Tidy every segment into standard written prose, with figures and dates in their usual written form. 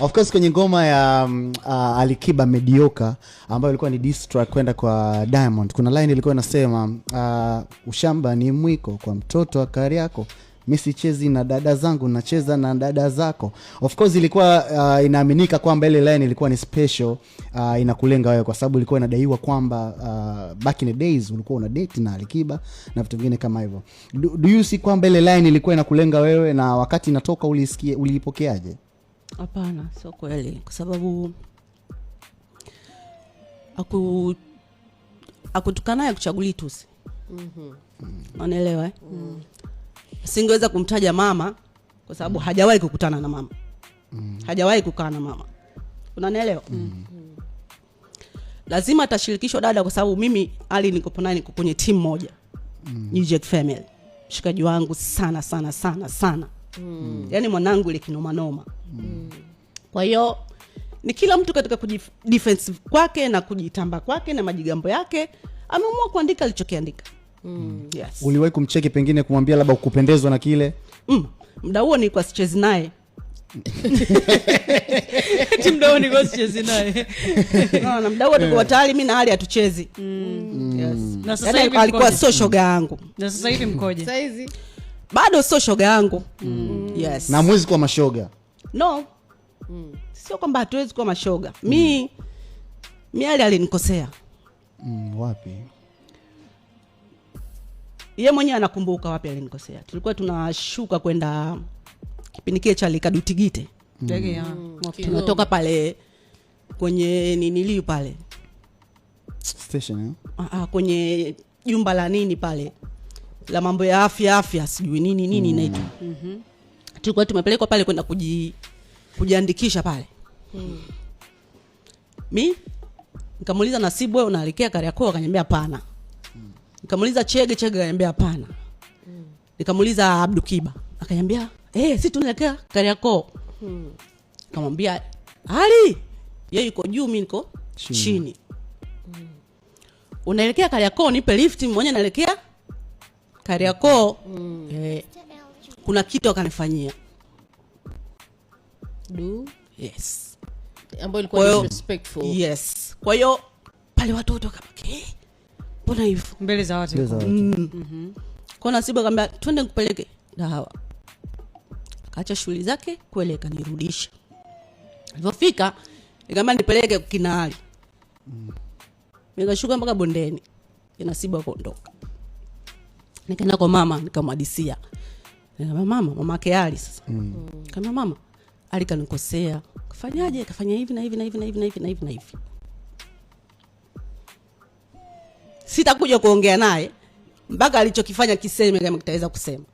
Of course kwenye ngoma ya Alikiba Mediocre ambayo ilikuwa ni diss track kwenda kwa Diamond, kuna line ilikuwa inasema ushamba ni mwiko kwa mtoto wa Kariako, mimi sichezi na dada zangu, nacheza na dada zako. Of course ilikuwa inaaminika kwamba ile line ilikuwa ni special, inakulenga wewe kwa sababu ilikuwa inadaiwa kwamba back in the days ulikuwa una date na Alikiba na vitu vingine kama hivyo. Do you see kwamba ile line ilikuwa inakulenga wewe, na wakati inatoka ulisikia, uliipokeaje? Hapana, sio kweli, kwa sababu akutukana ya kuchaguli tusi. Unaelewa eh? Singeweza kumtaja mama kwa sababu hajawahi kukutana na mama. Hajawahi kukaa na mama. Unanielewa? Lazima atashirikishwa dada kwa sababu mimi Ali niko naye, niko kwenye team moja. New Jack Family. Shikaji wangu sana sana sana sana. Yaani mwanangu ile kinoma noma. Kwa hiyo ni kila mtu katika kujidefensive kwake na kujitamba kwake na majigambo yake ameamua kuandika alichokiandika. Yes. Uliwahi kumcheki pengine kumwambia labda ukupendezwa na kile? Muda huo nilikuwa sichezi naye. Muda huo nilikuwa sichezi naye. Na muda huo tulikuwa tayari mimi na Ali hatuchezi. Yes. Na sasa hivi alikuwa sio shoga yangu. Na sasa hivi mkoje? Sasa hivi bado sio shoga yangu. Yes. Na mwezi kwa mashoga? No. Sio kwamba hatuwezi kuwa mashoga. Mimi Ali alinikosea. Wapi? Yeye mwenyewe anakumbuka wapi alinikosea. Tulikuwa tunashuka kwenda kipindi kile cha Likadutigite. Ndege ya. Tunatoka pale kwenye nilio pale. Station kwenye jumba la nini pale. La mambo ya afya sijui nini inaitwa. Tulikuwa tumepelekwa pale kwenda kujiandikisha pale. Mimi nikamuuliza Nasibu, wewe unaelekea Kariakoo? Akaniambia hapana. Nikamuuliza Chege akaniambia hapana. Nikamuuliza Abdul Kiba akaniambia sisi tunaelekea Kariakoo. Nikamwambia Ali, yeye yuko juu mimi niko chini. Unaelekea Kariakoo, nipe lift, mmoja naelekea Kariakoo. Kuna kitu akanifanyia. Yes. Ambayo ilikuwa disrespectful. Yes. Kwa hiyo pale watoto wakabaki mbona hivyo mbele za watu. Kwa Nasibu akamwambia twende nikupeleke dawa. Akaacha shughuli zake kweli akanirudisha. Alipofika nikamwambia nipeleke Kinali. Nikashuka mpaka bondeni. Nasibu akaondoka. Nikaenda kwa mama nikamhadisia. Nikamwambia mama yake Ali sasa. Kama mama Ali kanikosea. Kafanyaje? Kafanya hivi na hivi na hivi na hivi na hivi na hivi na hivi. Sitakuja kuongea naye mpaka alichokifanya kiseme kama kitaweza kusema.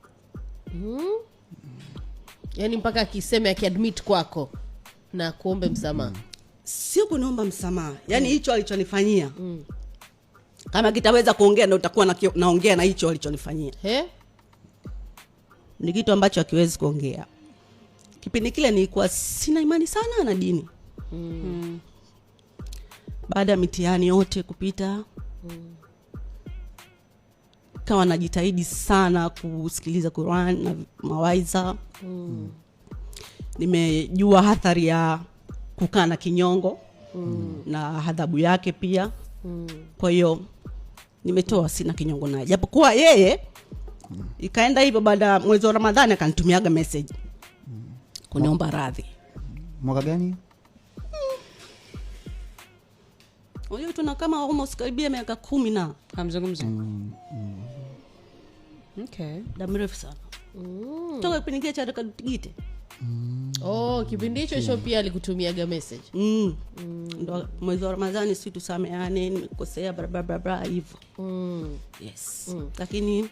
Yaani mpaka akiseme, akiadmit kwako na kuombe msamaha. Sio kuniomba msamaha. Yaani hicho alichonifanyia. Kama kitaweza kuongea ndio utakuwa naongea na hicho alichonifanyia. Ni kitu ambacho hakiwezi kuongea. Kipindi kile nilikuwa sina imani sana na dini. Baada ya mitihani yote kupita, kama najitahidi sana kusikiliza Qur'an na mawaidha. Nimejua athari ya kukaa na kinyongo na adhabu yake pia. Kwa hiyo nimetoa sina kinyongo naye. Japokuwa yeye ikaenda hivyo, baada mwezi wa Ramadhani akanitumiaga message kuniomba radhi. Mwaka gani? Unajua tuna kama almost karibia miaka 10 na hamzungumzi. Okay. Damrefu sana. Toka kipindi kile cha Likadutigite. Kipindi hicho pia alikutumiaga message. Ndio mwezi wa Ramadhani sisi tusameane, nimekosea bla bla bla hivyo. Yes. Lakini